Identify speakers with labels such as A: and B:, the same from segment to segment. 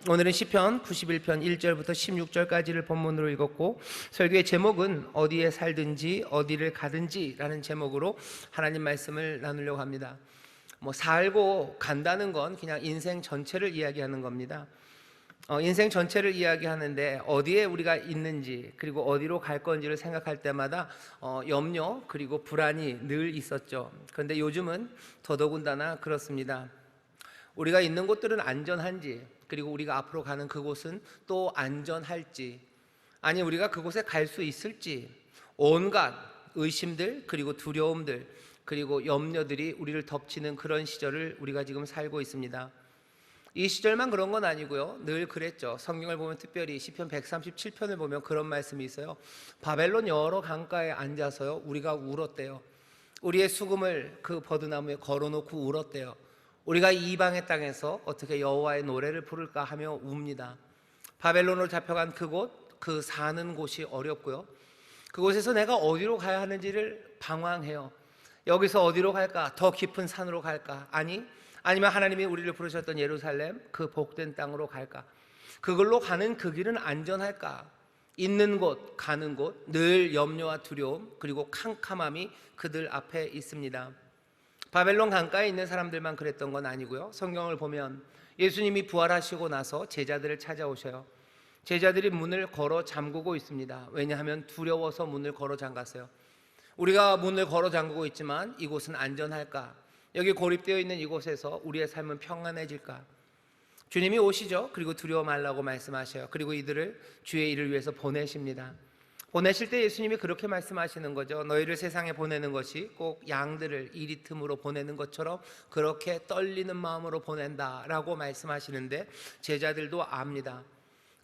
A: 오늘은 시편 91편 1절부터 16절까지를 본문으로 읽었고, 설교의 제목은 어디에 살든지 어디를 가든지 라는 제목으로 하나님 말씀을 나누려고 합니다. 살고 간다는 건 그냥 인생 전체를 이야기하는 겁니다. 인생 전체를 이야기하는데 어디에 우리가 있는지 그리고 어디로 갈 건지를 생각할 때마다 염려 그리고 불안이 늘 있었죠. 그런데 요즘은 더더군다나 그렇습니다. 우리가 있는 곳들은 안전한지, 그리고 우리가 앞으로 가는 그곳은 또 안전할지, 아니 우리가 그곳에 갈 수 있을지, 온갖 의심들 그리고 두려움들 그리고 염려들이 우리를 덮치는 그런 시절을 우리가 지금 살고 있습니다. 이 시절만 그런 건 아니고요, 늘 그랬죠. 성경을 보면 특별히 시편 137편을 보면 그런 말씀이 있어요. 바벨론 여러 강가에 앉아서요 우리가 울었대요. 우리의 수금을 그 버드나무에 걸어놓고 울었대요. 우리가 이방의 땅에서 어떻게 여호와의 노래를 부를까 하며 웁니다. 바벨론으로 잡혀간 그곳, 그 사는 곳이 어렵고요, 그곳에서 내가 어디로 가야 하는지를 방황해요. 여기서 어디로 갈까? 더 깊은 산으로 갈까? 아니면 하나님이 우리를 부르셨던 예루살렘, 그 복된 땅으로 갈까? 그걸로 가는 그 길은 안전할까? 있는 곳, 가는 곳, 늘 염려와 두려움 그리고 캄캄함이 그들 앞에 있습니다. 바벨론 강가에 있는 사람들만 그랬던 건 아니고요, 성경을 보면 예수님이 부활하시고 나서 제자들을 찾아오셔요. 제자들이 문을 걸어 잠그고 있습니다. 왜냐하면 두려워서 문을 걸어 잠갔어요. 우리가 문을 걸어 잠그고 있지만 이곳은 안전할까? 여기 고립되어 있는 이곳에서 우리의 삶은 평안해질까? 주님이 오시죠. 그리고 두려워 말라고 말씀하셔요. 그리고 이들을 주의 일을 위해서 보내십니다. 보내실 때 예수님이 그렇게 말씀하시는 거죠. 너희를 세상에 보내는 것이 꼭 양들을 이리 틈으로 보내는 것처럼 그렇게 떨리는 마음으로 보낸다라고 말씀하시는데, 제자들도 압니다.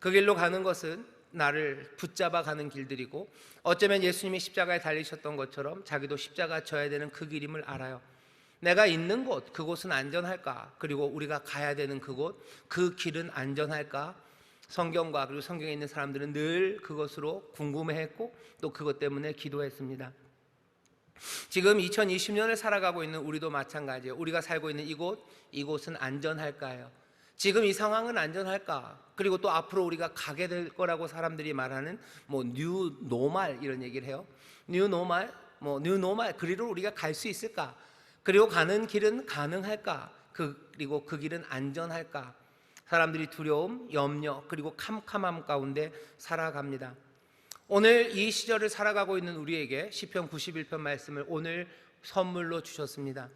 A: 그 길로 가는 것은 나를 붙잡아 가는 길들이고, 어쩌면 예수님이 십자가에 달리셨던 것처럼 자기도 십자가 져야 되는 그 길임을 알아요. 내가 있는 곳, 그곳은 안전할까? 그리고 우리가 가야 되는 그곳, 그 길은 안전할까? 성경과 그리고 성경에 있는 사람들은 늘 그것으로 궁금해했고 또 그것 때문에 기도했습니다. 지금 2020년을 살아가고 있는 우리도 마찬가지예요. 우리가 살고 있는 이곳은 안전할까요? 지금 이 상황은 안전할까? 그리고 또 앞으로 우리가 가게 될 거라고 사람들이 말하는 뉴 노말 이런 얘기를 해요. 뉴 노말, 그리로 우리가 갈 수 있을까? 그리고 가는 길은 가능할까? 그리고 그 길은 안전할까? 사람들이 두려움, 염려 그리고 캄캄함 가운데 살아갑니다. 오늘 이 시절을 살아가고 있는 우리에게 시편 91편 말씀을 오늘 선물로 주셨습니다.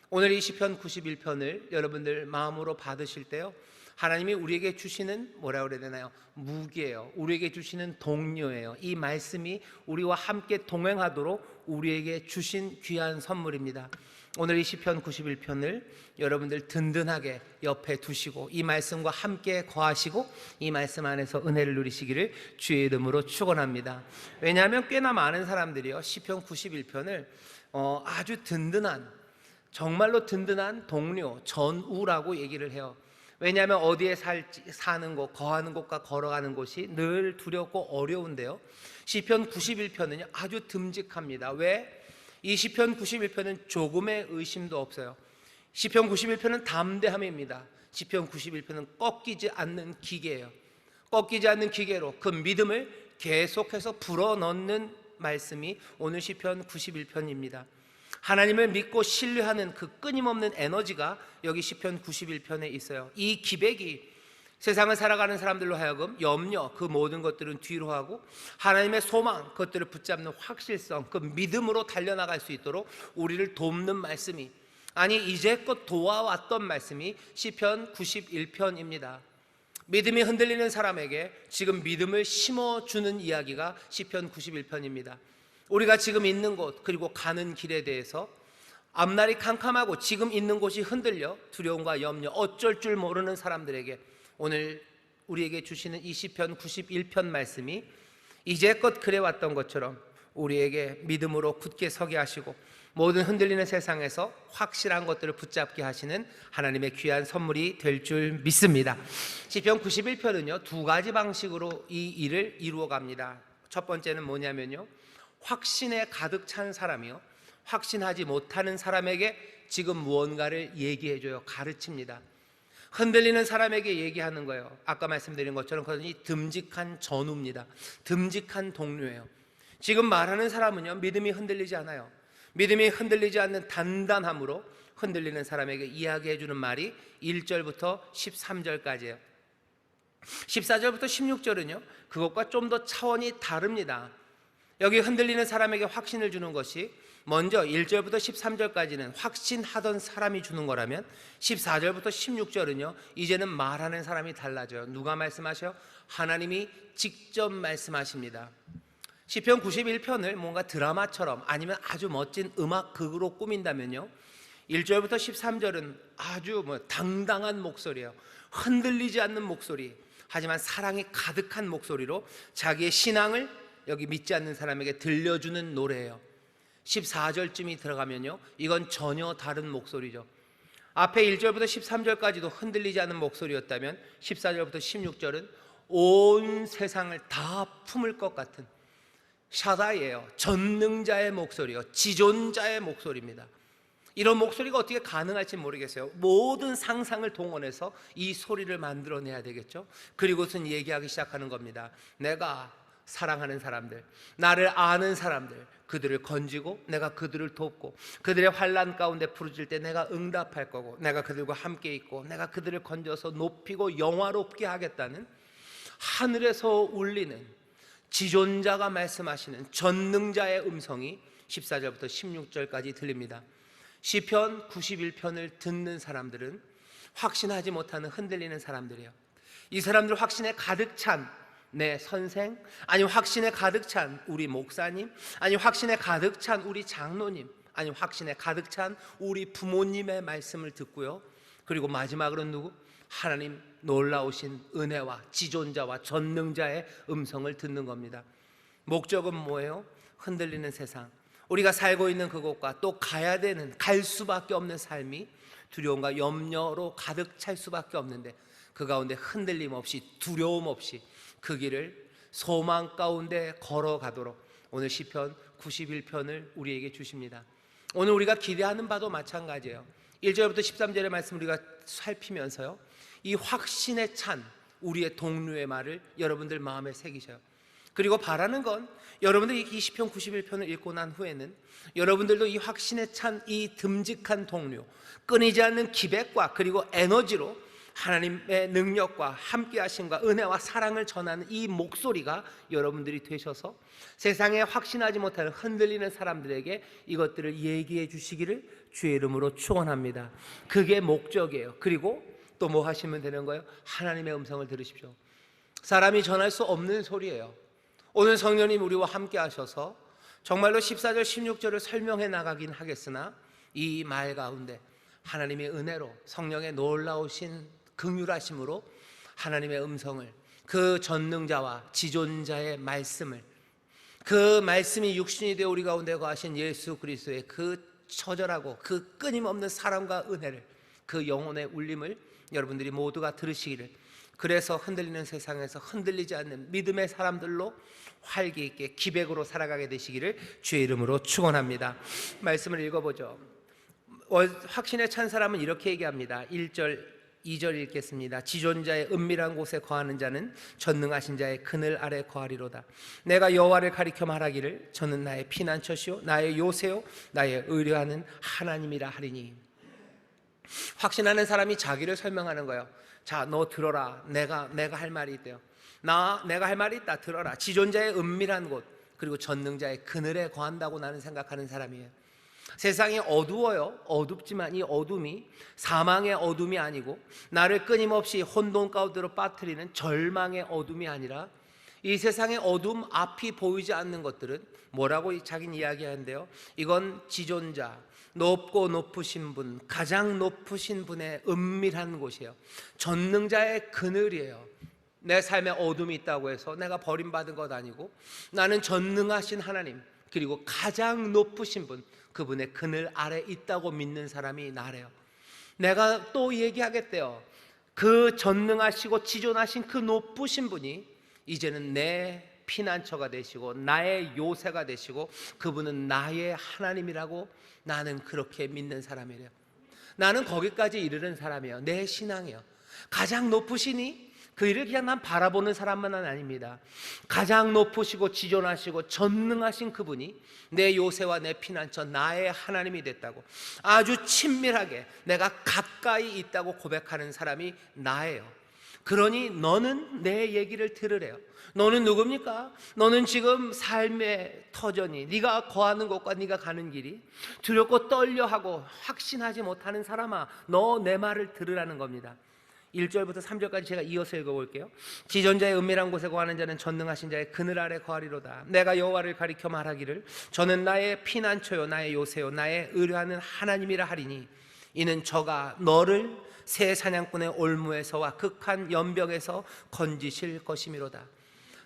A: 오늘 이 시편 91편을 여러분들 마음으로 받으실 때요, 하나님이 우리에게 주시는 뭐라 그래야 되나요? 무기예요. 우리에게 주시는 동료예요. 이 말씀이 우리와 함께 동행하도록 우리에게 주신 귀한 선물입니다. 오늘 이 시편 91편을 여러분들 든든하게 옆에 두시고 이 말씀과 함께 거하시고 이 말씀 안에서 은혜를 누리시기를 주의 이름으로 축원합니다. 왜냐하면 꽤나 많은 사람들이요 시편 91편을 아주 든든한, 정말로 든든한 동료, 전우라고 얘기를 해요. 왜냐하면 어디에 사는 곳, 거하는 곳과 걸어가는 곳이 늘 두렵고 어려운데요, 시편 91편은요 아주 듬직합니다. 왜? 이 시편 91편은 조금의 의심도 없어요. 시편 91편은 담대함입니다. 시편 91편은 꺾이지 않는 기계예요. 꺾이지 않는 기계로 그 믿음을 계속해서 불어넣는 말씀이 오늘 시편 91편입니다. 하나님을 믿고 신뢰하는 그 끊임없는 에너지가 여기 시편 91편에 있어요. 이 기백이 세상을 살아가는 사람들로 하여금 염려, 그 모든 것들은 뒤로 하고 하나님의 소망, 그것들을 붙잡는 확실성, 그 믿음으로 달려나갈 수 있도록 우리를 돕는 말씀이, 이제껏 도와왔던 말씀이 시편 91편입니다. 믿음이 흔들리는 사람에게 지금 믿음을 심어주는 이야기가 시편 91편입니다. 우리가 지금 있는 곳 그리고 가는 길에 대해서 앞날이 캄캄하고 지금 있는 곳이 흔들려 두려움과 염려, 어쩔 줄 모르는 사람들에게 오늘 우리에게 주시는 이 시편 91편 말씀이 이제껏 그래왔던 것처럼 우리에게 믿음으로 굳게 서게 하시고 모든 흔들리는 세상에서 확실한 것들을 붙잡게 하시는 하나님의 귀한 선물이 될 줄 믿습니다. 시편 91편은요 두 가지 방식으로 이 일을 이루어 갑니다. 첫 번째는 뭐냐면요, 확신에 가득 찬 사람이요 확신하지 못하는 사람에게 지금 무언가를 얘기해줘요. 가르칩니다. 흔들리는 사람에게 얘기하는 거예요. 아까 말씀드린 것처럼 그것이 듬직한 전우입니다. 듬직한 동료예요. 지금 말하는 사람은요, 믿음이 흔들리지 않아요. 믿음이 흔들리지 않는 단단함으로 흔들리는 사람에게 이야기해 주는 말이 1절부터 13절까지예요. 14절부터 16절은요, 그것과 좀 더 차원이 다릅니다. 여기 흔들리는 사람에게 확신을 주는 것이 먼저 1절부터 13절까지는 확신하던 사람이 주는 거라면 14절부터 16절은요, 이제는 말하는 사람이 달라져요. 누가 말씀하셔요? 하나님이 직접 말씀하십니다. 시편 91편을 뭔가 드라마처럼 아니면 아주 멋진 음악극으로 꾸민다면요, 1절부터 13절은 아주 당당한 목소리예요. 흔들리지 않는 목소리, 하지만 사랑이 가득한 목소리로 자기의 신앙을 여기 믿지 않는 사람에게 들려주는 노래예요. 14절쯤이 들어가면요, 이건 전혀 다른 목소리죠. 앞에 1절부터 13절까지도 흔들리지 않는 목소리였다면 14절부터 16절은 온 세상을 다 품을 것 같은 샤다이예요. 전능자의 목소리요, 지존자의 목소리입니다. 이런 목소리가 어떻게 가능할지 모르겠어요. 모든 상상을 동원해서 이 소리를 만들어내야 되겠죠. 그리고선 얘기하기 시작하는 겁니다. 내가 사랑하는 사람들, 나를 아는 사람들, 그들을 건지고 내가 그들을 돕고 그들의 환난 가운데 부르짖을 때 내가 응답할 거고 내가 그들과 함께 있고 내가 그들을 건져서 높이고 영화롭게 하겠다는 하늘에서 울리는 지존자가 말씀하시는 전능자의 음성이 14절부터 16절까지 들립니다. 시편 91편을 듣는 사람들은 확신하지 못하는 흔들리는 사람들이에요. 이 사람들 확신에 가득 찬 내 선생, 아니 확신에 가득 찬 우리 목사님, 아니 확신에 가득 찬 우리 장로님, 아니 확신에 가득 찬 우리 부모님의 말씀을 듣고요, 그리고 마지막으로는 누구? 하나님 놀라우신 은혜와 지존자와 전능자의 음성을 듣는 겁니다. 목적은 뭐예요? 흔들리는 세상, 우리가 살고 있는 그곳과 또 가야 되는, 갈 수밖에 없는 삶이 두려움과 염려로 가득 찰 수밖에 없는데 그 가운데 흔들림 없이 두려움 없이 그 길을 소망 가운데 걸어가도록 오늘 시편 91편을 우리에게 주십니다. 오늘 우리가 기대하는 바도 마찬가지예요. 1절부터 13절의 말씀 우리가 살피면서요, 이 확신에 찬 우리의 동료의 말을 여러분들 마음에 새기셔요. 그리고 바라는 건 여러분들이 이 시편 91편을 읽고 난 후에는 여러분들도 이 확신에 찬 이 듬직한 동료, 끊이지 않는 기백과 그리고 에너지로 하나님의 능력과 함께 하심과 은혜와 사랑을 전하는 이 목소리가 여러분들이 되셔서 세상에 확신하지 못하는 흔들리는 사람들에게 이것들을 얘기해 주시기를 주의 이름으로 축원합니다. 그게 목적이에요. 그리고 또 뭐 하시면 되는 거예요? 하나님의 음성을 들으십시오. 사람이 전할 수 없는 소리예요. 오늘 성령님 우리와 함께 하셔서 정말로 14절 16절을 설명해 나가긴 하겠으나 이 말 가운데 하나님의 은혜로 성령의 놀라우신 긍휼하심으로 하나님의 음성을, 그 전능자와 지존자의 말씀을, 그 말씀이 육신이 되어 우리 가운데 거하신 예수 그리스도의 그 처절하고 그 끊임없는 사랑과 은혜를, 그 영혼의 울림을 여러분들이 모두가 들으시기를, 그래서 흔들리는 세상에서 흔들리지 않는 믿음의 사람들로 활기 있게 기백으로 살아가게 되시기를 주의 이름으로 축원합니다. 말씀을 읽어보죠. 확신에 찬 사람은 이렇게 얘기합니다. 1절 2절 읽겠습니다. 지존자의 은밀한 곳에 거하는 자는 전능하신 자의 그늘 아래 거하리로다. 내가 여호와를 가리켜 말하기를 저는 나의 피난처시요 나의 요새요 나의 의뢰하는 하나님이라 하리니. 확신하는 사람이 자기를 설명하는 거예요. 자, 너 들어라. 내가 할 말이 있대요. 내가 할 말이 있다. 들어라. 지존자의 은밀한 곳, 그리고 전능자의 그늘에 거한다고 나는 생각하는 사람이에요. 세상이 어두워요. 어둡지만 이 어둠이 사망의 어둠이 아니고 나를 끊임없이 혼돈 가운데로 빠뜨리는 절망의 어둠이 아니라 이 세상의 어둠 앞이 보이지 않는 것들은 뭐라고 자기는 이야기하는데요, 이건 지존자, 높고 높으신 분, 가장 높으신 분의 은밀한 곳이에요. 전능자의 그늘이에요. 내 삶에 어둠이 있다고 해서 내가 버림받은 것 아니고 나는 전능하신 하나님, 그리고 가장 높으신 분, 그분의 그늘 아래 있다고 믿는 사람이 나래요. 내가 또 얘기하겠대요. 그 전능하시고 지존하신 그 높으신 분이 이제는 내 피난처가 되시고 나의 요새가 되시고 그분은 나의 하나님이라고 나는 그렇게 믿는 사람이래요. 나는 거기까지 이르는 사람이에요. 내 신앙이에요. 가장 높으시니 그 일을 그냥 난 바라보는 사람만 아닙니다. 가장 높으시고 지존하시고 전능하신 그분이 내 요새와 내 피난처 나의 하나님이 됐다고, 아주 친밀하게 내가 가까이 있다고 고백하는 사람이 나예요. 그러니 너는 내 얘기를 들으래요. 너는 누굽니까? 너는 지금 삶의 터전이, 네가 거하는 곳과 네가 가는 길이 두렵고 떨려하고 확신하지 못하는 사람아, 너 내 말을 들으라는 겁니다. 1절부터 3절까지 제가 이어서 읽어볼게요. 지존자의 은밀한 곳에 거하는 자는 전능하신 자의 그늘 아래 거하리로다. 내가 여호와를 가리켜 말하기를 저는 나의 피난처요 나의 요새요 나의 의뢰하는 하나님이라 하리니, 이는 저가 너를 새 사냥꾼의 올무에서와 극한 연병에서 건지실 것이미로다.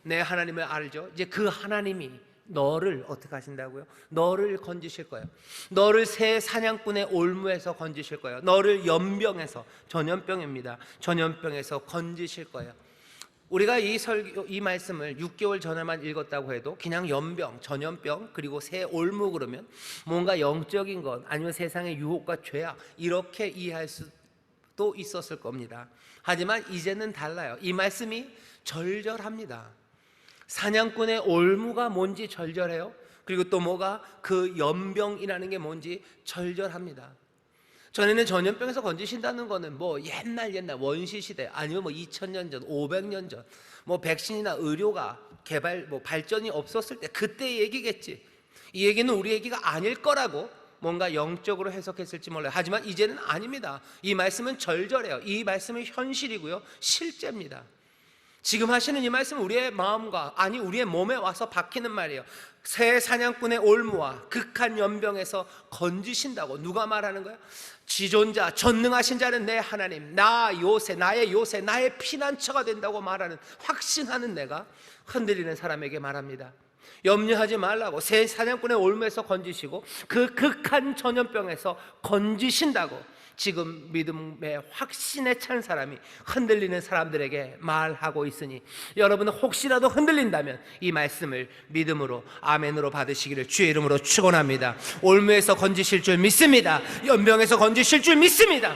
A: 내 하나님을 알죠? 이제 그 하나님이 너를 어떻게 하신다고요? 너를 건지실 거예요. 너를 새 사냥꾼의 올무에서 건지실 거예요. 너를 연병에서, 전염병입니다, 전염병에서 건지실 거예요. 우리가 이 말씀을 6개월 전에만 읽었다고 해도 그냥 연병, 전염병, 그리고 새 올무 그러면 뭔가 영적인 것, 아니면 세상의 유혹과 죄악, 이렇게 이해할 수도 있었을 겁니다. 하지만 이제는 달라요. 이 말씀이 절절합니다. 사냥꾼의 올무가 뭔지 절절해요. 그리고 또 뭐가, 그 연병이라는 게 뭔지 절절합니다. 전에는 전염병에서 건지신다는 거는 뭐 옛날 원시 시대, 아니면 뭐 2000년 전, 500년 전, 뭐 백신이나 의료가 발전이 없었을 때 그때 얘기겠지. 이 얘기는 우리 얘기가 아닐 거라고 뭔가 영적으로 해석했을지 몰라요. 하지만 이제는 아닙니다. 이 말씀은 절절해요. 이 말씀은 현실이고요, 실제입니다. 지금 하시는 이 말씀은 우리의 마음과, 아니 우리의 몸에 와서 박히는 말이에요. 새 사냥꾼의 올무와 극한 연병에서 건지신다고. 누가 말하는 거야? 지존자, 전능하신 자는 내 하나님, 나의 요새, 나의 피난처가 된다고 말하는, 확신하는 내가 흔들리는 사람에게 말합니다. 염려하지 말라고. 새 사냥꾼의 올무에서 건지시고 그 극한 전염병에서 건지신다고 지금 믿음의 확신에 찬 사람이 흔들리는 사람들에게 말하고 있으니, 여러분은 혹시라도 흔들린다면 이 말씀을 믿음으로 아멘으로 받으시기를 주의 이름으로 축원합니다. 올무에서 건지실 줄 믿습니다. 연병에서 건지실 줄 믿습니다.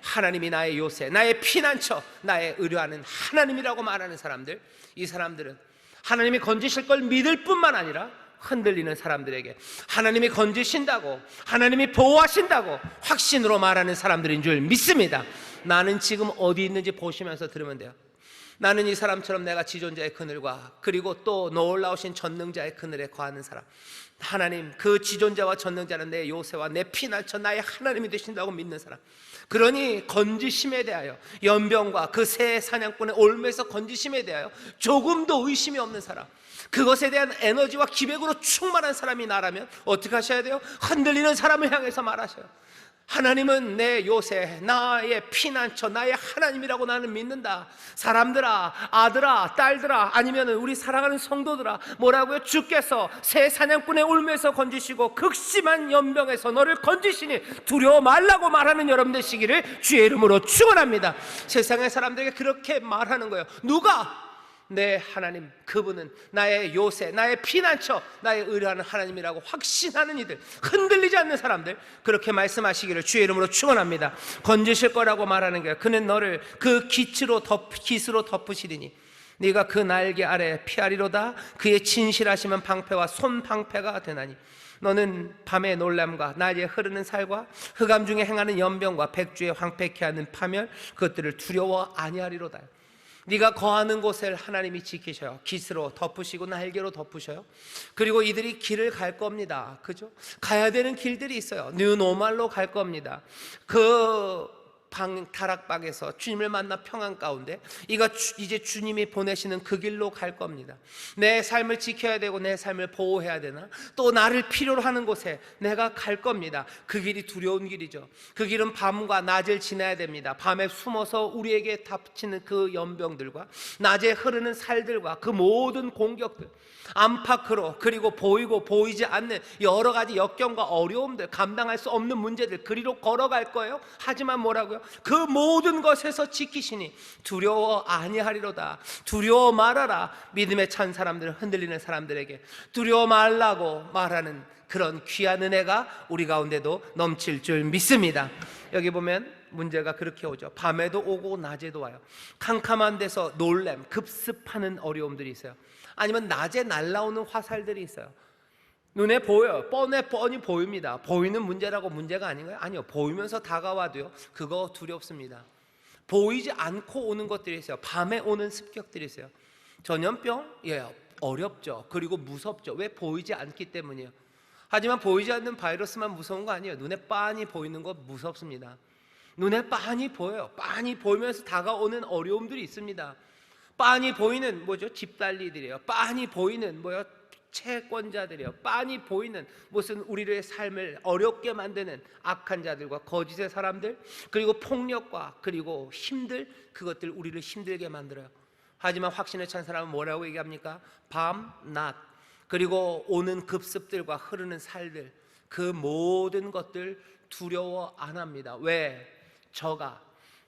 A: 하나님이 나의 요새, 나의 피난처, 나의 의뢰하는 하나님이라고 말하는 사람들, 이 사람들은 하나님이 건지실 걸 믿을 뿐만 아니라 흔들리는 사람들에게 하나님이 건지신다고, 하나님이 보호하신다고 확신으로 말하는 사람들인 줄 믿습니다. 나는 지금 어디 있는지 보시면서 들으면 돼요. 나는 이 사람처럼 내가 지존자의 그늘과, 그리고 또 놀라우신 전능자의 그늘에 거하는 사람, 하나님 그 지존자와 전능자는 내 요새와 내 피난처, 나의 하나님이 되신다고 믿는 사람, 그러니 건지심에 대하여, 연병과 그 새 사냥꾼의 올무에서 건지심에 대하여 조금도 의심이 없는 사람, 그것에 대한 에너지와 기백으로 충만한 사람이 나라면 어떻게 하셔야 돼요? 흔들리는 사람을 향해서 말하셔요. 하나님은 내 요새, 나의 피난처, 나의 하나님이라고 나는 믿는다. 사람들아, 아들아, 딸들아, 아니면 우리 사랑하는 성도들아, 뭐라고요? 주께서 새 사냥꾼의 올무에서 건지시고 극심한 연병에서 너를 건지시니 두려워 말라고 말하는 여러분 되시기를 주의 이름으로 축원합니다. 세상의 사람들에게 그렇게 말하는 거예요. 누가? 내 하나님, 그분은 나의 요새, 나의 피난처, 나의 의뢰하는 하나님이라고 확신하는 이들, 흔들리지 않는 사람들, 그렇게 말씀하시기를 주의 이름으로 축원합니다. 건지실 거라고 말하는 거예요. 그는 너를 그 깃으로 덮으시리니 네가 그 날개 아래 피하리로다. 그의 진실하심은 방패와 손방패가 되나니 너는 밤의 놀람과 낮에 흐르는 살과 흑암 중에 행하는 연병과 백주에 황폐케 하는 파멸, 그것들을 두려워 아니하리로다. 네가 거하는 곳을 하나님이 지키셔요. 깃으로 덮으시고 날개로 덮으셔요. 그리고 이들이 길을 갈 겁니다. 그죠? 가야 되는 길들이 있어요. 뉴노멀로 갈 겁니다. 그 타락방에서 주님을 만나 평안 가운데 이제 주님이 보내시는 그 길로 갈 겁니다. 내 삶을 지켜야 되고 내 삶을 보호해야 되나, 또 나를 필요로 하는 곳에 내가 갈 겁니다. 그 길이 두려운 길이죠. 그 길은 밤과 낮을 지나야 됩니다. 밤에 숨어서 우리에게 닥치는 그 연병들과 낮에 흐르는 살들과 그 모든 공격들, 안팎으로, 그리고 보이고 보이지 않는 여러 가지 역경과 어려움들, 감당할 수 없는 문제들, 그리로 걸어갈 거예요. 하지만 뭐라고요? 그 모든 것에서 지키시니 두려워 아니하리로다. 두려워 말아라. 믿음에 찬 사람들, 흔들리는 사람들에게 두려워 말라고 말하는 그런 귀한 은혜가 우리 가운데도 넘칠 줄 믿습니다. 여기 보면 문제가 그렇게 오죠. 밤에도 오고 낮에도 와요. 캄캄한 데서 놀램, 급습하는 어려움들이 있어요. 아니면 낮에 날아오는 화살들이 있어요. 눈에 보여요. 뻔히 보입니다. 보이는 문제라고 문제가 아닌가요? 아니요. 보이면서 다가와도요, 그거 두렵습니다. 보이지 않고 오는 것들이 있어요. 밤에 오는 습격들이 있어요. 전염병? 예, 어렵죠. 그리고 무섭죠. 왜? 보이지 않기 때문이에요. 하지만 보이지 않는 바이러스만 무서운 거 아니에요. 눈에 빤히 보이는 거 무섭습니다. 눈에 빤히 보여요. 빤히 보이면서 다가오는 어려움들이 있습니다. 빤히 보이는 뭐죠? 집달리들이에요. 빤히 보이는 뭐요? 채권자들이요. 빤히 보이는 무슨 우리의 삶을 어렵게 만드는 악한 자들과 거짓의 사람들, 그리고 폭력과 그리고 힘들, 그것들 우리를 힘들게 만들어요. 하지만 확신에 찬 사람은 뭐라고 얘기합니까? 밤, 낮, 그리고 오는 급습들과 흐르는 살들, 그 모든 것들 두려워 안 합니다. 왜? 저가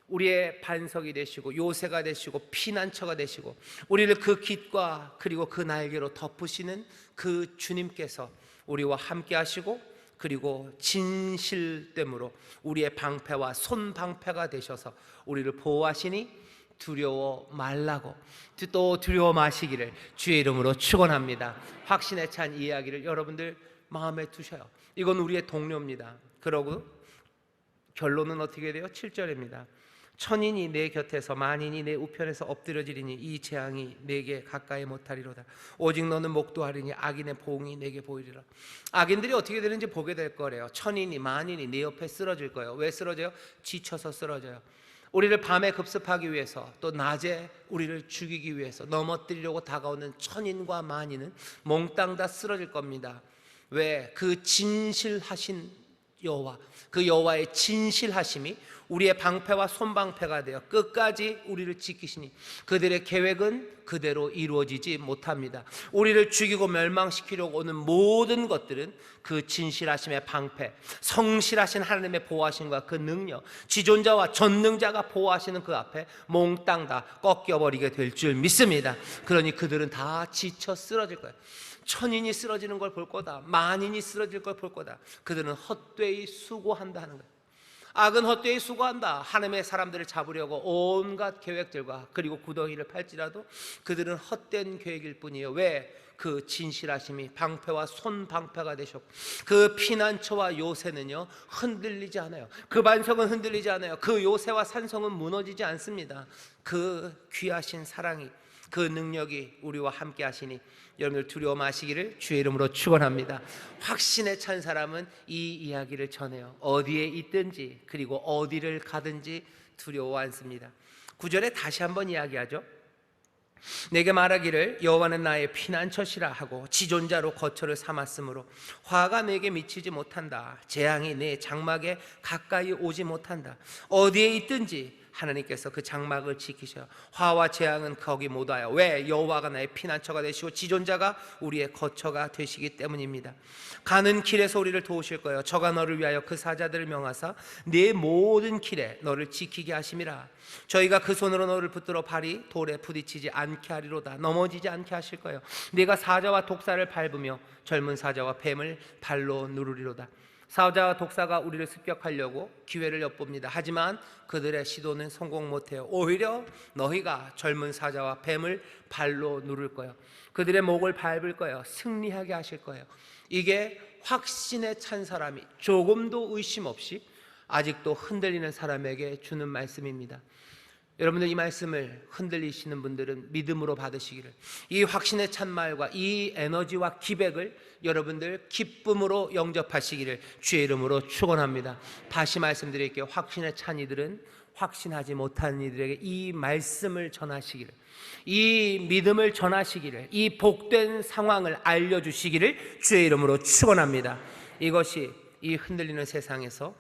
A: 우리의 반석이 되시고 요새가 되시고 피난처가 되시고 우리를 그 깃과 그리고 그 날개로 덮으시는 그 주님께서 우리와 함께 하시고, 그리고 진실됨으로 우리의 방패와 손방패가 되셔서 우리를 보호하시니 두려워 말라고, 또 두려워 마시기를 주의 이름으로 축원합니다. 확신에 찬 이야기를 여러분들 마음에 두셔요. 이건 우리의 동료입니다. 그러고 결론은 어떻게 돼요? 7절입니다. 천인이 내 곁에서 만인이 내 우편에서 엎드려지리니 이 재앙이 내게 가까이 못하리로다. 오직 너는 목도하리니 악인의 보응이 내게 보이리라. 악인들이 어떻게 되는지 보게 될 거래요. 천인이 만인이 내 옆에 쓰러질 거예요. 왜 쓰러져요? 지쳐서 쓰러져요. 우리를 밤에 급습하기 위해서, 또 낮에 우리를 죽이기 위해서 넘어뜨리려고 다가오는 천인과 만인은 몽땅 다 쓰러질 겁니다. 왜? 그 진실하신 여호와, 그 여호와의 진실하심이 우리의 방패와 손방패가 되어 끝까지 우리를 지키시니 그들의 계획은 그대로 이루어지지 못합니다. 우리를 죽이고 멸망시키려고 오는 모든 것들은 그 진실하심의 방패, 성실하신 하나님의 보호하심과 그 능력, 지존자와 전능자가 보호하시는 그 앞에 몽땅 다 꺾여버리게 될 줄 믿습니다. 그러니 그들은 다 지쳐 쓰러질 거예요. 천인이 쓰러지는 걸 볼 거다. 만인이 쓰러질 걸 볼 거다. 그들은 헛되이 수고한다 하는 거예요. 악은 헛되이 수고한다. 하나님의 사람들을 잡으려고 온갖 계획들과 그리고 구덩이를 팔지라도 그들은 헛된 계획일 뿐이에요. 왜? 그 진실하심이 방패와 손방패가 되셨고 그 피난처와 요새는요 흔들리지 않아요. 그 반석은 흔들리지 않아요. 그 요새와 산성은 무너지지 않습니다. 그 귀하신 사랑이, 그 능력이 우리와 함께 하시니 여러분들 두려워 마시기를 주의 이름으로 축원합니다. 확신에 찬 사람은 이 이야기를 전해요. 어디에 있든지 그리고 어디를 가든지 두려워 않습니다. 9절에 다시 한번 이야기하죠. 내게 말하기를 여호와는 나의 피난처시라 하고 지존자로 거처를 삼았으므로 화가 내게 미치지 못한다. 재앙이 내 장막에 가까이 오지 못한다. 어디에 있든지 하나님께서 그 장막을 지키셔요. 화와 재앙은 거기 못 와요. 왜? 여호와가 나의 피난처가 되시고 지존자가 우리의 거처가 되시기 때문입니다. 가는 길에서 우리를 도우실 거예요. 저가 너를 위하여 그 사자들을 명하사 네 모든 길에 너를 지키게 하심이라. 저희가 그 손으로 너를 붙들어 발이 돌에 부딪히지 않게 하리로다. 넘어지지 않게 하실 거예요. 네가 사자와 독사를 밟으며 젊은 사자와 뱀을 발로 누르리로다. 사자와 독사가 우리를 습격하려고 기회를 엿봅니다. 하지만 그들의 시도는 성공 못해요. 오히려 너희가 젊은 사자와 뱀을 발로 누를 거예요. 그들의 목을 밟을 거예요. 승리하게 하실 거예요. 이게 확신에 찬 사람이 조금도 의심 없이 아직도 흔들리는 사람에게 주는 말씀입니다. 여러분들 이 말씀을 흔들리시는 분들은 믿음으로 받으시기를, 이 확신에 찬 말과 이 에너지와 기백을 여러분들 기쁨으로 영접하시기를 주의 이름으로 축원합니다. 다시 말씀드릴게요. 확신에 찬 이들은 확신하지 못한 이들에게 이 말씀을 전하시기를, 이 믿음을 전하시기를, 이 복된 상황을 알려주시기를 주의 이름으로 축원합니다. 이것이 이 흔들리는 세상에서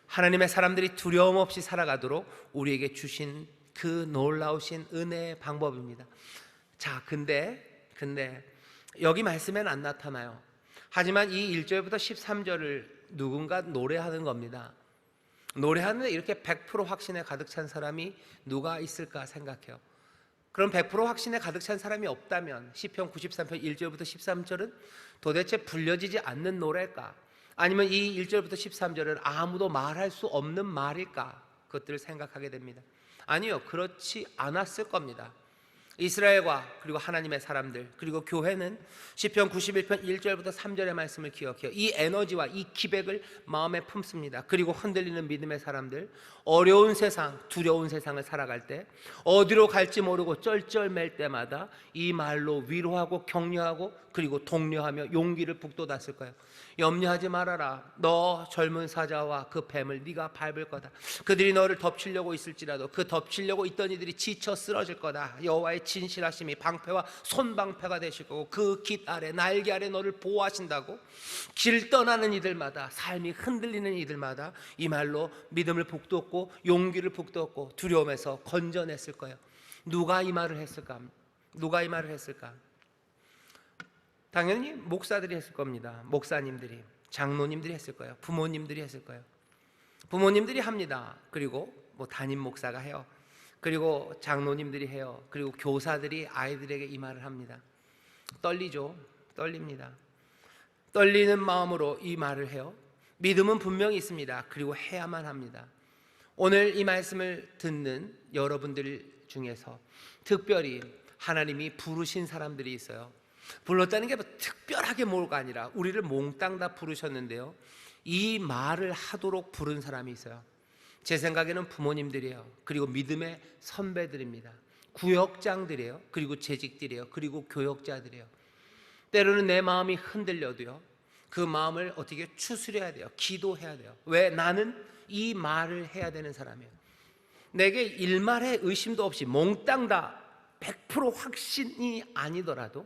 A: 하나님의 사람들이 두려움 없이 살아가도록 우리에게 주신 그 놀라우신 은혜의 방법입니다. 자, 근데 여기 말씀에는 안 나타나요. 하지만 이 1절부터 13절을 누군가 노래하는 겁니다. 노래하는데 이렇게 100% 확신에 가득 찬 사람이 누가 있을까 생각해요. 그럼 100% 확신에 가득 찬 사람이 없다면 시편 93편 1절부터 13절은 도대체 불려지지 않는 노래일까? 아니면 이 1절부터 13절은 아무도 말할 수 없는 말일까? 그것들을 생각하게 됩니다. 아니요, 그렇지 않았을 겁니다. 이스라엘과 그리고 하나님의 사람들 그리고 교회는 시편 91편 1절부터 3절의 말씀을 기억해요. 이 에너지와 이 기백을 마음에 품습니다. 그리고 흔들리는 믿음의 사람들, 어려운 세상, 두려운 세상을 살아갈 때 어디로 갈지 모르고 쩔쩔맬 때마다 이 말로 위로하고 격려하고 그리고 독려하며 용기를 북돋았을 거예요. 염려하지 말아라. 너 젊은 사자와 그 뱀을 네가 밟을 거다. 그들이 너를 덮치려고 있을지라도 그 덮치려고 있던 이들이 지쳐 쓰러질 거다. 여호와의 진실하심이 방패와 손방패가 되실 거고 그 깃 아래 날개 아래 너를 보호하신다고. 길 떠나는 이들마다, 삶이 흔들리는 이들마다 이 말로 믿음을 북돋고 용기를 북돋고 두려움에서 건져냈을 거예요. 누가 이 말을 했을까? 누가 이 말을 했을까? 당연히 목사들이 했을 겁니다. 목사님들이, 장로님들이 했을 거예요. 부모님들이 했을 거예요. 부모님들이 합니다. 그리고 담임 목사가 해요. 그리고 장로님들이 해요. 그리고 교사들이 아이들에게 이 말을 합니다. 떨리죠. 떨립니다. 떨리는 마음으로 이 말을 해요. 믿음은 분명히 있습니다. 그리고 해야만 합니다. 오늘 이 말씀을 듣는 여러분들 중에서 특별히 하나님이 부르신 사람들이 있어요. 불렀다는 게 특별하게 뭐가 아니라 우리를 몽땅 다 부르셨는데요, 이 말을 하도록 부른 사람이 있어요. 제 생각에는 부모님들이에요. 그리고 믿음의 선배들입니다. 구역장들이에요. 그리고 재직들이에요. 그리고 교역자들이에요. 때로는 내 마음이 흔들려도요, 그 마음을 어떻게 추스려야 돼요. 기도해야 돼요. 왜? 나는 이 말을 해야 되는 사람이에요. 내게 일말의 의심도 없이 몽땅 다 100% 확신이 아니더라도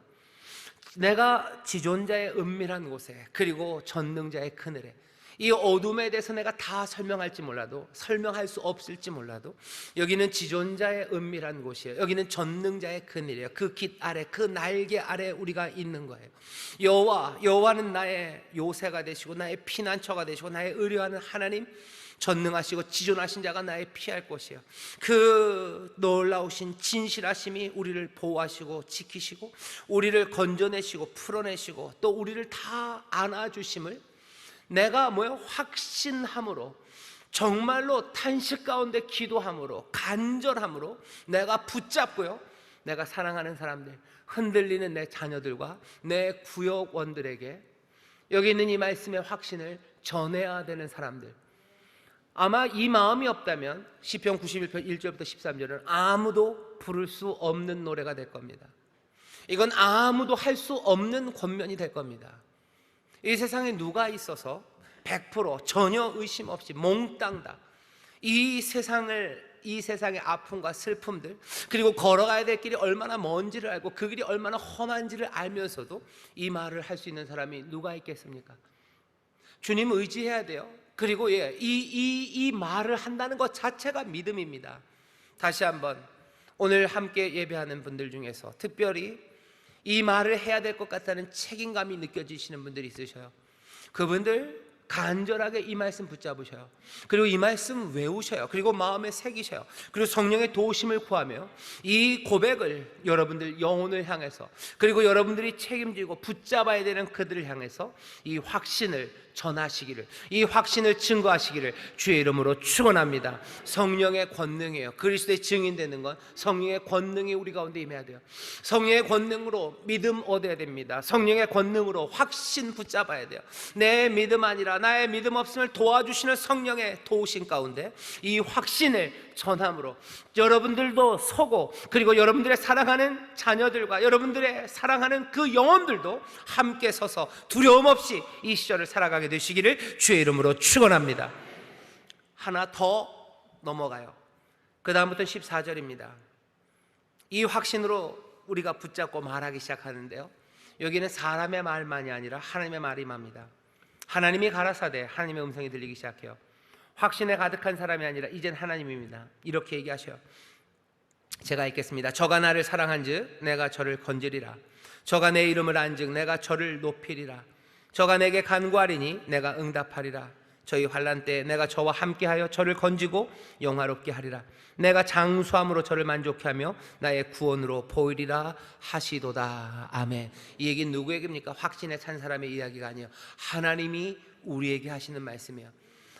A: 내가 지존자의 은밀한 곳에 그리고 전능자의 그늘에 이 어둠에 대해서 내가 다 설명할지 몰라도, 설명할 수 없을지 몰라도 여기는 지존자의 은밀한 곳이에요. 여기는 전능자의 그늘이에요. 그 깃 아래, 그 날개 아래 우리가 있는 거예요. 여호와는 나의 요새가 되시고 나의 피난처가 되시고 나의 의뢰하는 하나님, 전능하시고 지존하신 자가 나의 피할 곳이에요. 그 놀라우신 진실하심이 우리를 보호하시고 지키시고 우리를 건져내시고 풀어내시고 또 우리를 다 안아주심을 내가 확신함으로, 정말로 탄식 가운데 기도함으로, 간절함으로 내가 붙잡고요, 내가 사랑하는 사람들, 흔들리는 내 자녀들과 내 구역원들에게 여기 있는 이 말씀의 확신을 전해야 되는 사람들, 아마 이 마음이 없다면 시편 91편 1절부터 13절은 아무도 부를 수 없는 노래가 될 겁니다. 이건 아무도 할 수 없는 권면이 될 겁니다. 이 세상에 누가 있어서 100% 전혀 의심 없이 몽땅 다 이 세상의 아픔과 슬픔들, 그리고 걸어가야 될 길이 얼마나 먼지를 알고 그 길이 얼마나 험한지를 알면서도 이 말을 할 수 있는 사람이 누가 있겠습니까? 주님 의지해야 돼요. 그리고 이 말을 한다는 것 자체가 믿음입니다. 다시 한번 오늘 함께 예배하는 분들 중에서 특별히 이 말을 해야 될 것 같다는 책임감이 느껴지시는 분들이 있으셔요. 그분들 간절하게 이 말씀 붙잡으셔요. 그리고 이 말씀 외우셔요. 그리고 마음에 새기셔요. 그리고 성령의 도우심을 구하며 이 고백을 여러분들 영혼을 향해서, 그리고 여러분들이 책임지고 붙잡아야 되는 그들을 향해서 이 확신을 전하시기를, 이 확신을 증거하시기를 주의 이름으로 축원합니다. 성령의 권능이에요. 그리스도의 증인되는 건 성령의 권능이 우리 가운데 임해야 돼요. 성령의 권능으로 믿음 얻어야 됩니다. 성령의 권능으로 확신 붙잡아야 돼요. 내 믿음 아니라 나의 믿음 없음을 도와주시는 성령의 도우심 가운데 이 확신을 전함으로 여러분들도 서고, 그리고 여러분들의 사랑하는 자녀들과 여러분들의 사랑하는 그 영혼들도 함께 서서 두려움 없이 이 시절을 살아가게 되시기를 주의 이름으로 축원합니다. 하나 더 넘어가요. 그 다음부터 14절입니다. 이 확신으로 우리가 붙잡고 말하기 시작하는데요, 여기는 사람의 말만이 아니라 하나님의 말이 임합니다. 하나님이 가라사대 하나님의 음성이 들리기 시작해요. 확신에 가득한 사람이 아니라 이젠 하나님입니다. 이렇게 얘기하셔요. 제가 읽겠습니다. 저가 나를 사랑한즉 내가 저를 건지리라. 저가 내 이름을 안즉 내가 저를 높이리라. 저가 내게 간구하리니 내가 응답하리라. 저희 환난 때에 내가 저와 함께하여 저를 건지고 영화롭게 하리라. 내가 장수함으로 저를 만족케 하며 나의 구원으로 보이리라 하시도다. 아멘. 이 얘기는 누구에게입니까? 확신에 찬 사람의 이야기가 아니에요. 하나님이 우리에게 하시는 말씀이에요.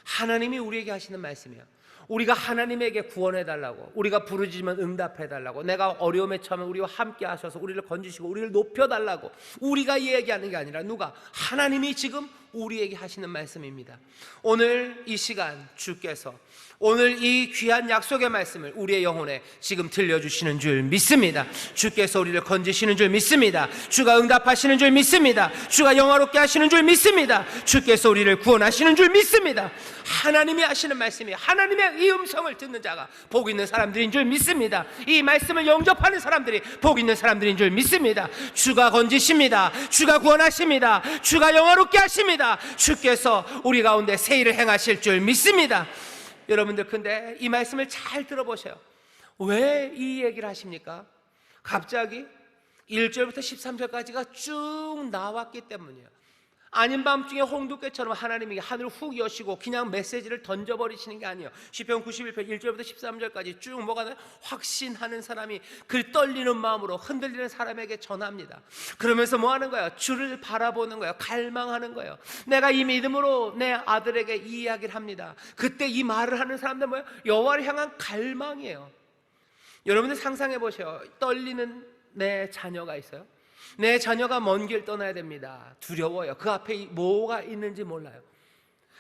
A: 하나님이 우리에게 하시는 말씀이에요. 우리가 하나님에게 구원해달라고, 우리가 부르짖으면 응답해달라고, 내가 어려움에 처하면 우리와 함께 하셔서 우리를 건지시고 우리를 높여달라고 우리가 얘기하는 게 아니라 누가? 하나님이 지금 우리에게 하시는 말씀입니다. 오늘 이 시간 주께서 오늘 이 귀한 약속의 말씀을 우리의 영혼에 지금 들려주시는 줄 믿습니다. 주께서 우리를 건지시는 줄 믿습니다. 주가 응답하시는 줄 믿습니다. 주가 영화롭게 하시는 줄 믿습니다. 주께서 우리를 구원하시는 줄 믿습니다. 하나님이 하시는 말씀이, 하나님의 이 음성을 듣는 자가 복 있는 사람들인 줄 믿습니다. 이 말씀을 영접하는 사람들이 복 있는 사람들인 줄 믿습니다. 주가 건지십니다. 주가 구원하십니다. 주가 영화롭게 하십니다. 주께서 우리 가운데 새 일을 행하실 줄 믿습니다. 여러분들, 근데 이 말씀을 잘 들어보세요. 왜 이 얘기를 하십니까? 갑자기 1절부터 13절까지가 쭉 나왔기 때문이에요. 아닌 밤중에 홍두깨처럼 하나님이 하늘을 훅 여시고 그냥 메시지를 던져버리시는 게 아니에요. 시편 91편 1절부터 13절까지 쭉 뭐가 나요? 확신하는 사람이 그 떨리는 마음으로 흔들리는 사람에게 전합니다. 그러면서 뭐 하는 거예요? 주를 바라보는 거예요. 갈망하는 거예요. 내가 이 믿음으로 내 아들에게 이 이야기를 합니다. 그때 이 말을 하는 사람들 뭐예요? 여호와를 향한 갈망이에요. 여러분들 상상해 보세요. 떨리는 내 자녀가 있어요. 내 자녀가 먼 길 떠나야 됩니다. 두려워요. 그 앞에 뭐가 있는지 몰라요.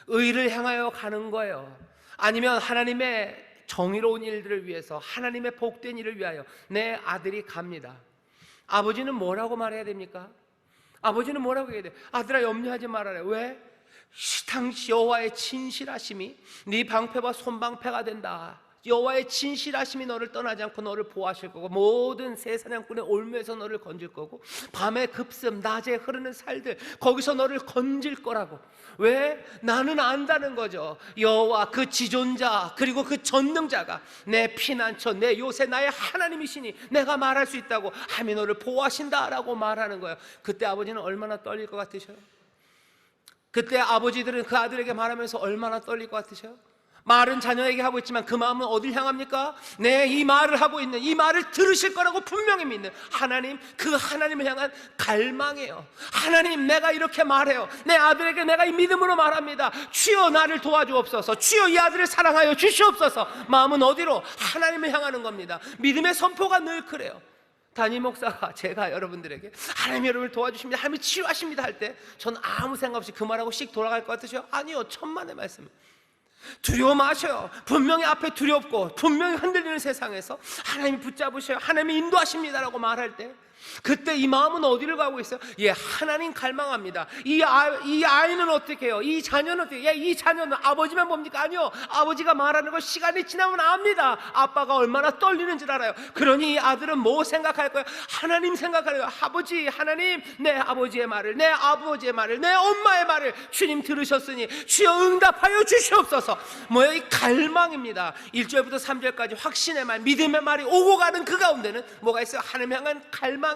A: 의를 향하여 가는 거예요. 아니면 하나님의 정의로운 일들을 위해서, 하나님의 복된 일을 위하여 내 아들이 갑니다. 아버지는 뭐라고 말해야 됩니까? 아버지는 뭐라고 해야 돼요? 아들아, 염려하지 말아라. 왜? 당시 여호와의 진실하심이 네 방패와 손방패가 된다. 여호와의 진실하심이 너를 떠나지 않고 너를 보호하실 거고, 모든 새 사냥꾼의 올무에서 너를 건질 거고, 밤의 급습, 낮에 흐르는 살들, 거기서 너를 건질 거라고. 왜? 나는 안다는 거죠. 여호와 그 지존자, 그리고 그 전능자가 내 피난처, 내 요새, 나의 하나님이시니 내가 말할 수 있다고 하며 너를 보호하신다라고 말하는 거예요. 그때 아버지는 얼마나 떨릴 것 같으셔요? 그때 아버지들은 그 아들에게 말하면서 얼마나 떨릴 것 같으셔요? 말은 자녀에게 하고 있지만 그 마음은 어딜 향합니까? 이 말을 하고 있는, 이 말을 들으실 거라고 분명히 믿는 하나님, 그 하나님을 향한 갈망이에요. 하나님, 내가 이렇게 말해요. 내 아들에게 내가 이 믿음으로 말합니다. 주여 나를 도와주옵소서. 주여 이 아들을 사랑하여 주시옵소서. 마음은 어디로? 하나님을 향하는 겁니다. 믿음의 선포가 늘 그래요. 담임 목사가 제가 여러분들에게 하나님 여러분을 도와주십니다, 하나님이 치유하십니다 할 때 전 아무 생각 없이 그 말하고 씩 돌아갈 것 같으세요? 아니요, 천만의 말씀. 두려워 마셔요. 분명히 앞에 두렵고 분명히 흔들리는 세상에서 하나님이 붙잡으셔요. 하나님이 인도하십니다라고 말할 때, 그때 이 마음은 어디를 가고 있어요? 하나님 갈망합니다. 이 아이는 어떻게 해요? 이 자녀는 어떻게 해요? 이 자녀는 아버지만 봅니까? 아니요, 아버지가 말하는 걸 시간이 지나면 압니다. 아빠가 얼마나 떨리는 줄 알아요. 그러니 이 아들은 뭐 생각할 거예요? 하나님 생각하래요. 아버지, 하나님, 내 아버지의 말을, 내 아버지의 말을, 내 엄마의 말을 주님 들으셨으니 주여 응답하여 주시옵소서. 뭐예요? 이 갈망입니다. 1절부터 3절까지 확신의 말, 믿음의 말이 오고 가는 그 가운데는 뭐가 있어요? 하나님 향한 갈망,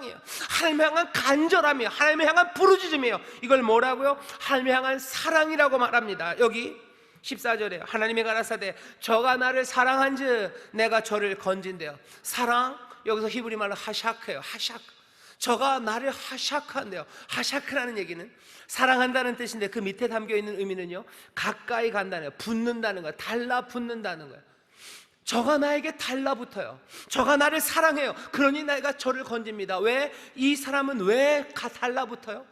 A: 하나님 향한 간절함이에요. 하나님 향한 부르짖음이에요. 이걸 뭐라고요? 하나님 향한 사랑이라고 말합니다. 여기 14절에 하나님이 가라사대 저가 나를 사랑한즉 내가 저를 건진대요. 사랑, 여기서 히브리 말로 하샤크예요. 하샤크. 저가 나를 하샤크한대요. 하샤크라는 얘기는 사랑한다는 뜻인데 그 밑에 담겨있는 의미는요, 가까이 간다는 거예요. 붙는다는 거예요. 달라붙는다는 거예요. 저가 나에게 달라붙어요. 저가 나를 사랑해요. 그러니 내가 저를 건집니다. 왜? 이 사람은 왜 달라붙어요?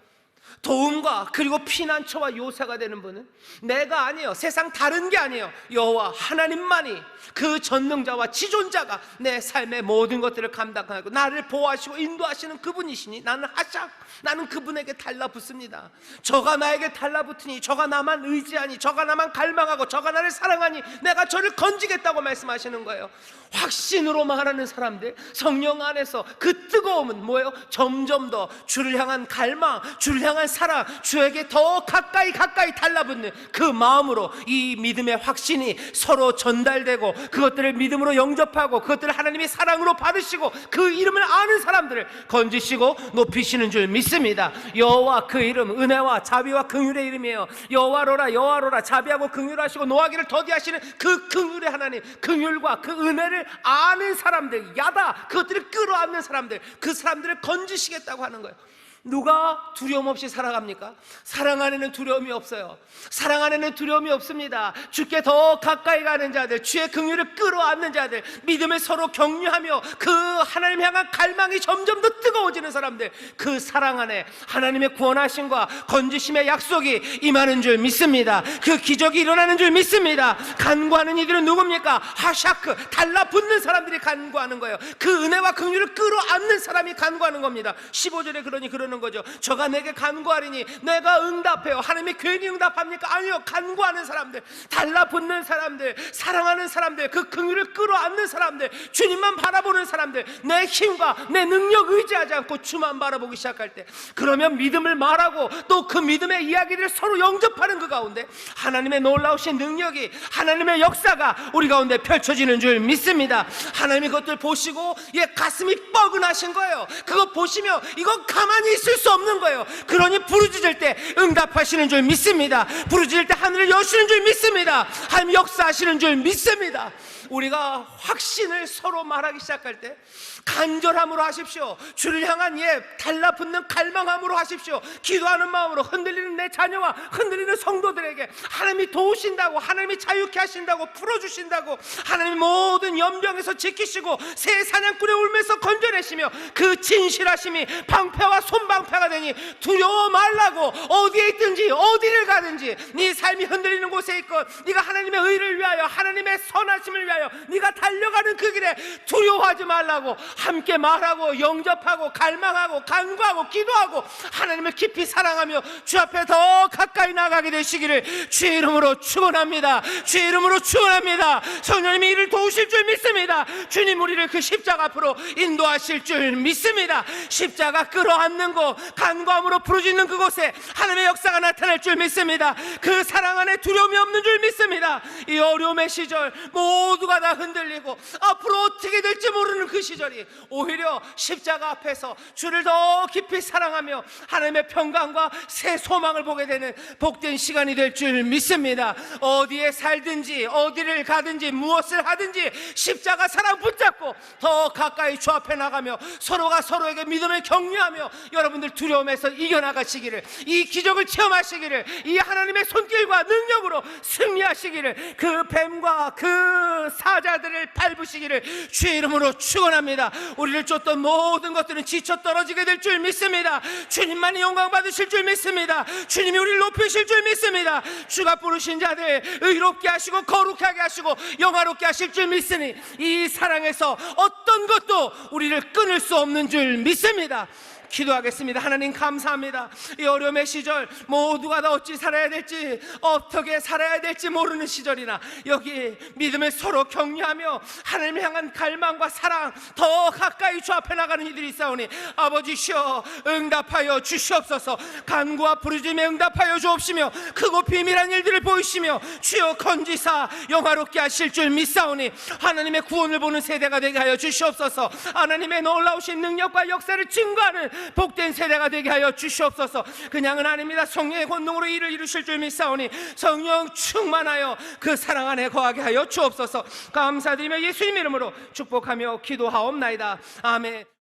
A: 도움과 그리고 피난처와 요새가 되는 분은 내가 아니에요. 세상 다른 게 아니에요. 여호와 하나님만이, 그 전능자와 지존자가 내 삶의 모든 것들을 감당하고 나를 보호하시고 인도하시는 그분이시니 나는 하샥, 나는 그분에게 달라붙습니다. 저가 나에게 달라붙으니, 저가 나만 의지하니, 저가 나만 갈망하고, 저가 나를 사랑하니 내가 저를 건지겠다고 말씀하시는 거예요. 확신으로 말하는 사람들, 성령 안에서 그 뜨거움은 뭐예요? 점점 더 주를 향한 갈망, 주를 향한 사랑, 주에게 더 가까이 달라붙는 그 마음으로 이 믿음의 확신이 서로 전달되고, 그것들을 믿음으로 영접하고, 그것들을 하나님의 사랑으로 받으시고, 그 이름을 아는 사람들을 건지시고 높이시는 줄 믿습니다. 여호와, 그 이름 은혜와 자비와 긍휼의 이름이에요. 여호와로라, 여호와로라, 자비하고 긍휼하시고 노하기를 더디하시는 그 긍휼의 하나님, 긍휼과 그 은혜를 아는 사람들, 야다, 그것들을 끌어안는 사람들, 그 사람들을 건지시겠다고 하는 거예요. 누가 두려움 없이 살아갑니까? 사랑 안에는 두려움이 없어요. 사랑 안에는 두려움이 없습니다. 주께 더 가까이 가는 자들, 주의 긍휼을 끌어안는 자들, 믿음을 서로 격려하며 그 하나님 향한 갈망이 점점 더 뜨거워지는 사람들, 그 사랑 안에 하나님의 구원하심과 건지심의 약속이 임하는 줄 믿습니다. 그 기적이 일어나는 줄 믿습니다. 간구하는 이들은 누굽니까? 하샤크, 달라붙는 사람들이 간구하는 거예요. 그 은혜와 긍휼을 끌어안는 사람이 간구하는 겁니다. 15절에 그러는 거죠. 저가 내게 간구하리니 내가 응답해요. 하나님이 괜히 응답합니까? 아니요. 간구하는 사람들, 달라붙는 사람들, 사랑하는 사람들, 그 긍휼을 끌어안는 사람들, 주님만 바라보는 사람들, 내 힘과 내 능력 의지하지 않고 주만 바라보기 시작할 때, 그러면 믿음을 말하고 또 그 믿음의 이야기를 서로 영접하는 그 가운데 하나님의 놀라우신 능력이, 하나님의 역사가 우리 가운데 펼쳐지는 줄 믿습니다. 하나님이 그것들 보시고 가슴이 뻐근하신 거예요. 그거 보시면 이건 가만히 있을 수 없는 거예요. 그러니 부르짖을 때 응답하시는 줄 믿습니다. 부르짖을 때 하늘을 여시는 줄 믿습니다. 하나님 역사하시는 줄 믿습니다. 우리가 확신을 서로 말하기 시작할 때 간절함으로 하십시오. 주를 향한 달라붙는 갈망함으로 하십시오. 기도하는 마음으로 흔들리는 내 자녀와 흔들리는 성도들에게 하나님이 도우신다고, 하나님이 자유케 하신다고, 풀어주신다고, 하나님이 모든 연병에서 지키시고 새 사냥꾼의 울면서 건져내시며 그 진실하심이 방패와 손방패가 되니 두려워 말라고. 어디에 있든지 어디를 가든지 네 삶이 흔들리는 곳에 있건 네가 하나님의 의를 위하여, 하나님의 선하심을 위하여 네가 달려가는 그 길에 두려워하지 말라고 함께 말하고 영접하고 갈망하고 간구하고 기도하고 하나님을 깊이 사랑하며 주 앞에 더 가까이 나가게 되시기를 주의 이름으로 축원합니다. 주의 이름으로 축원합니다. 성령님이 이를 도우실 줄 믿습니다. 주님 우리를 그 십자가 앞으로 인도하실 줄 믿습니다. 십자가 끌어안는 곳, 간구함으로 부르짖는 그곳에 하나님의 역사가 나타날 줄 믿습니다. 그 사랑 안에 두려움이 없는 줄 믿습니다. 이 어려움의 시절 모두가 다 흔들리고 앞으로 어떻게 될지 모르는 그 시절이 오히려 십자가 앞에서 주를 더 깊이 사랑하며 하나님의 평강과 새 소망을 보게 되는 복된 시간이 될 줄 믿습니다. 어디에 살든지 어디를 가든지 무엇을 하든지 십자가 사랑 붙잡고 더 가까이 주 앞에 나가며 서로가 서로에게 믿음을 격려하며 여러분들 두려움에서 이겨나가시기를, 이 기적을 체험하시기를, 이 하나님의 손길과 능력으로 승리하시기를, 그 뱀과 그 사자들을 밟으시기를 주의 이름으로 축원합니다. 우리를 쫓던 모든 것들은 지쳐 떨어지게 될 줄 믿습니다. 주님만이 영광 받으실 줄 믿습니다. 주님이 우리를 높이실 줄 믿습니다. 주가 부르신 자들 의롭게 하시고 거룩하게 하시고 영화롭게 하실 줄 믿으니 이 사랑에서 어떤 것도 우리를 끊을 수 없는 줄 믿습니다. 기도하겠습니다. 하나님 감사합니다. 이 어려움의 시절 모두가 다 어찌 살아야 될지, 어떻게 살아야 될지 모르는 시절이나 여기 믿음을 서로 격려하며 하나님을 향한 갈망과 사랑 더 가까이 주 앞에 나가는 이들이 있사오니 아버지시여 응답하여 주시옵소서. 간구와 부르짖음에 응답하여 주옵시며 크고 비밀한 일들을 보이시며 주여 건지사 영화롭게 하실 줄 믿사오니 하나님의 구원을 보는 세대가 되게 하여 주시옵소서. 하나님의 놀라우신 능력과 역사를 증거하는 복된 세대가 되게 하여 주시옵소서. 그냥은 아닙니다. 성령의 권능으로 일을 이루실 줄 믿사오니 성령 충만하여 그 사랑 안에 거하게 하여 주옵소서. 감사드리며 예수님 이름으로 축복하며 기도하옵나이다. 아멘.